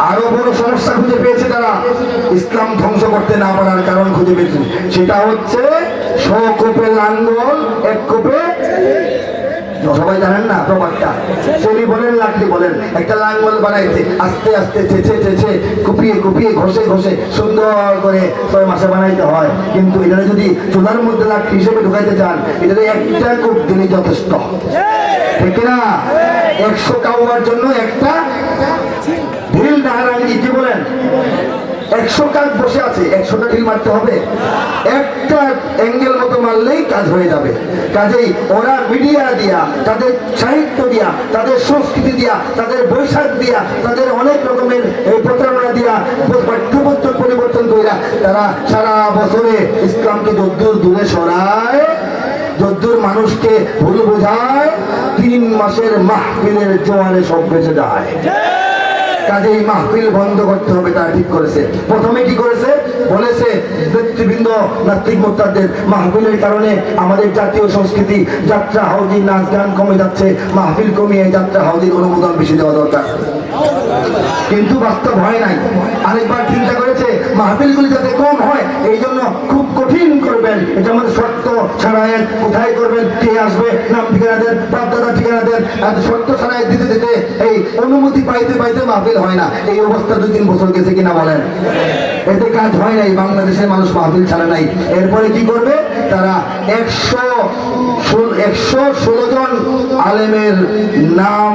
আরো বড় সমস্যা খুঁজে পেয়েছে তারা, ইসলাম ধ্বংস করতে না পারার কারণ খুঁজে পেয়েছে। সেটা হচ্ছে কোপে লাঙ্গল এক কোপে, সবাই জানেন না প্রবাদটা, সেলি বলেন লাকড়ি বলেন, একটা লাঙ্গল বানাইতে আস্তে আস্তে চেঁচে চেঁচে কুপিয়ে কুপিয়ে ঘষে ঘষে সুন্দর করে 6 মাসে বানাইতে হয়। কিন্তু এটা যদি চুলার মধ্যে লাকড়ি হিসেবে ঢুকাইতে চান, এটা একটা কূপ দিলেই যথেষ্ট, ঠিক না? 100 কাউয়ার জন্য একটা ঢিল ডাহারানি, কি বলেন? 100 কাক বসে আছে, 100টা ঢিল মারতে হবে, একটা অ্যাঙ্গেল মতো মারলেই কাজ হয়ে যাবে। কাজেই ওরা মিডিয়া দিয়া, তাদের সাহিত্য দিয়া, তাদের সংস্কৃতি দিয়া, তাদের বৈশাখ দিয়া, তাদের অনেক রকমের প্রচারণা দিয়া, পাঠ্যপুস্তক পরিবর্তন কইরা তারা সারা বছরে ইসলামকে যদ্দূর দূরে সরায়, যদ্দূর মানুষকে ভুল বোঝায়, 3 মাসের মাহফিলের জোয়ারে সব বেঁচে যায়। কাজেই মাহফিল বন্ধ করতে হবে, তারা ঠিক করেছে। প্রথমে কি করেছে? বলেছে ব্যক্তিবৃন্দ নাস্তিক মোত্তাদের মাহফিলের কারণে আমাদের জাতীয় সংস্কৃতি যাত্রা হাউজি নাচ গান কমে যাচ্ছে, মাহফিল কমিয়ে যাত্রা হাউজির অনুমোদন বেশি দেওয়া দরকার। কিন্তু বাস্তব হয় নাই। আরেকবার চিন্তা করেছে মাহফিলগুলি যাতে কম হয়, এই জন্য খুব কঠিন করবেন, এটা আমাদের শর্ত ছাড়ায়ের, কোথায় করবেন, কে আসবে, নাম ঠিকানা দেন, বাপদাদা ঠিকানা দেন, এত শর্ত ছাড়াই দিতে দিতে এই অনুমতি পাইতে পাইতে মাহফিল হয় না। এই অবস্থা 2-3 বছর গেছে কিনা বলেন? এতে কাজ হয় নাই, বাংলাদেশের মানুষ মাহফিল ছাড়ে নাই। এরপরে কি করবে তারা? 116 জন আলেমের নাম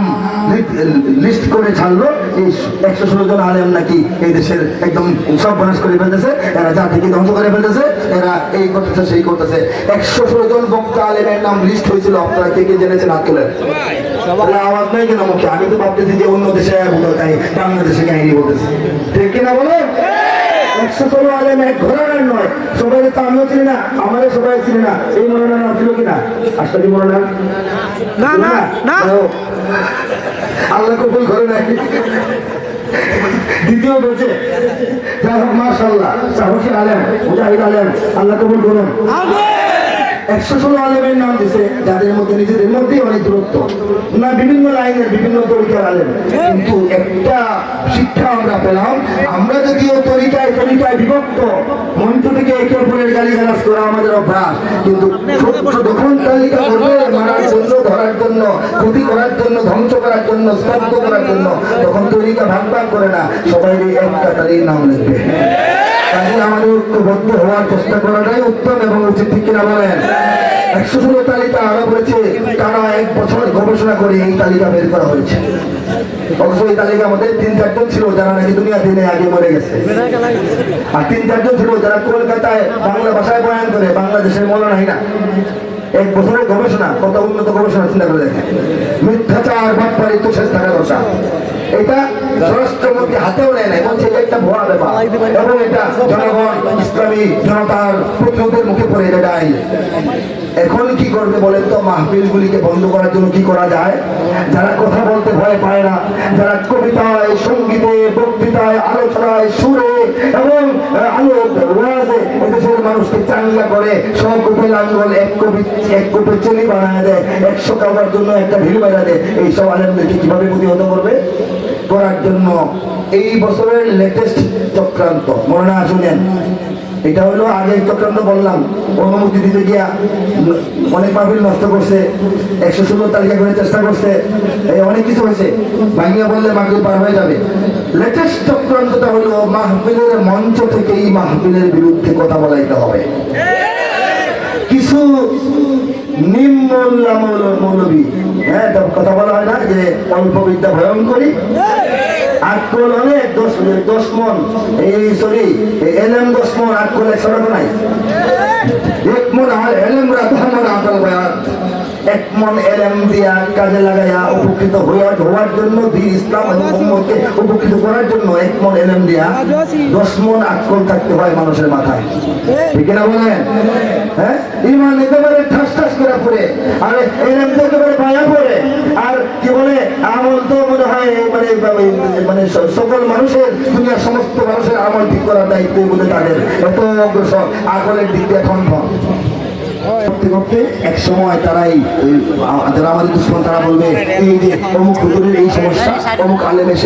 লিস্ট করে ছাড়লো। এই 116 জন আলেম নাকি এই দেশের একদম সব বনাশ করে ফেলতেছে, এরা জাতিকে ধ্বংস করে ফেলতেছে, এরা এই করতেছে সেই করতেছে। 116 জন বক্তা আলেমের নাম লিস্ট হয়েছিল। আপনারা কে কে জেনেছেন হাত তোলেন। আওয়াজ নাই কেন মুখে? আমি তো ভাবতেছি যে অন্য দেশে তাই বাংলাদেশে কাহিনী বলতেছে, ঠিক কিনা বলে? 116 আলেম এক ঘরানার নয়। সবাই তো আমিও চিনি না, আমাদের সবাই চিনি না। এই মনোনয়ন নাম ছিল কিনা? আশরাফি মনোনয়ন না না না, আল্লাহ কবুল করে নাই, দ্বিতীয় বেঁচে। যাই হোক, মাশাআল্লাহ, সাহসী আলেম, মুজাহিদ আলেম, আল্লাহ কবুল করুন। 116 আলেমের নাম দিছে, যাদের মধ্যে নিজেদের মধ্যে অনেক দূরত্ব না, বিভিন্ন লাইনের বিভিন্ন তরিকার আলেম। কিন্তু একটা শিক্ষা আমরা পেলাম, আমরা যদিও তরিকায় বিভক্ত, মঞ্চ থেকে একে অপরের গালিগালাজ করা আমাদের অভ্যাস, কিন্তু যখন তালিকা করবে মারার জন্য, ধরার জন্য, ক্ষতি করার জন্য, ধ্বংস করার জন্য, স্তব্ধ করার জন্য, তখন তরিকা ভাগ ভাগ করে না, সবাই একটা তালির নাম লিখবে। কাজে আমাদের ঐক্যবদ্ধ হওয়ার চেষ্টা করাটাই উত্তম এবং উচিত, ঠিক কিনা বলেন? 116 তালিকা আরো বলেছে, তারা 1 বছর গবেষণা করে এই তালিকা বের করা হয়েছে। অথচ এই তালিকার মধ্যে 3-4 জন ছিল যারা নাকি দুনিয়া দিনে আগে মরে গেছে, আর 3-4 জন ছিল যারা কলকাতায় বাংলা ভাষায় বয়ান করে, বাংলাদেশের মৌলানা না। 1 বছরের গবেষণা, কত উন্নত গবেষণা চিন্তা করে দেখেন। মিথ্যাচার বাটপারি তো শেষ থাকা দরকার। এটা স্বরাষ্ট্রমন্ত্রী হাতেও নেয় নাই, বলছে এটা একটা ভুয়া ব্যাপার, এবং এটা জনগণ ইসলামী জনতার প্রতিরোধের মুখে পড়ে যায়। এখন কি করবে বলেন তো? মাহফিলগুলিকে বন্ধ করার জন্য কি করা যায়? যারা কথা বলতে ভয় পায় না, যারা কবিতায়, সঙ্গীতে, বক্তৃতায়, আলোচনায়, সুরে এবং ওয়াজে এদেশের মানুষকে চাঙ্গা করে, সবকূপে লাঙ্গল এক কোপে চেলি বানায় দেয়, 100 কাউয়ার জন্য একটা ঢিল বাজা দেয়, এইসব আলেমদেরকে কিভাবে প্রতিহত করবে? করার জন্য এই বছরের লেটেস্ট চক্রান্ত মনে শুনেন। এটা হলো আগের চক্রান্ত বললাম, অনুমতি দিতে গিয়া অনেক মাহফিল নষ্ট করছে, 116 তালিকা করে চেষ্টা করছে, অনেক কিছু হয়েছে। ভাঙিয়া বললে মাহফিল পার হয়ে যাবে। লেটেস্ট চক্রান্তটা হলো মাহফিলের মঞ্চ থেকেই মাহফিলের বিরুদ্ধে কথা বলাইতে হবে। কিছু নিম্ন মৌলবী, হ্যাঁ, কথা বলা হয় না যে অল্প বিদ্যা ভয়ঙ্করী, আটকল অনেক 10 মন, এলএম 10 মন, আটকল 100 নাই, 1 মন এলএমরা 10 মন আটকল বয়ান, 1 মন এলএম দিয়া কাজে লাগাইয়া উপকৃত হওয়ার জন্য, দিন ইসলাম এবং উম্মতকে উপকৃত করার জন্য 1 মন এলএম দিয়া 10 মন আটকল থাকতে হয় মানুষের মাথায়, ঠিক না বলেন? হ্যাঁ, ইমান একেবারে ঠাস ঠাস করে পড়ে, আর এলএম তো একেবারে মায়া পড়ে, আর কি বলে আমল তো মনে হয় মানে সকল মানুষের, দুনিয়ার সমস্ত মানুষের আমল ঠিক করার দায়িত্ব বলে তাদের এত অগ্রসর, আগলের দিক দিয়ে ঠন করতে করতে এক সময় তারাই, যারা আমাদের দুশ্মন, তারা বলবে এই যে অমুক হুজুরের এই সমস্যা, অমুক আলেম এসে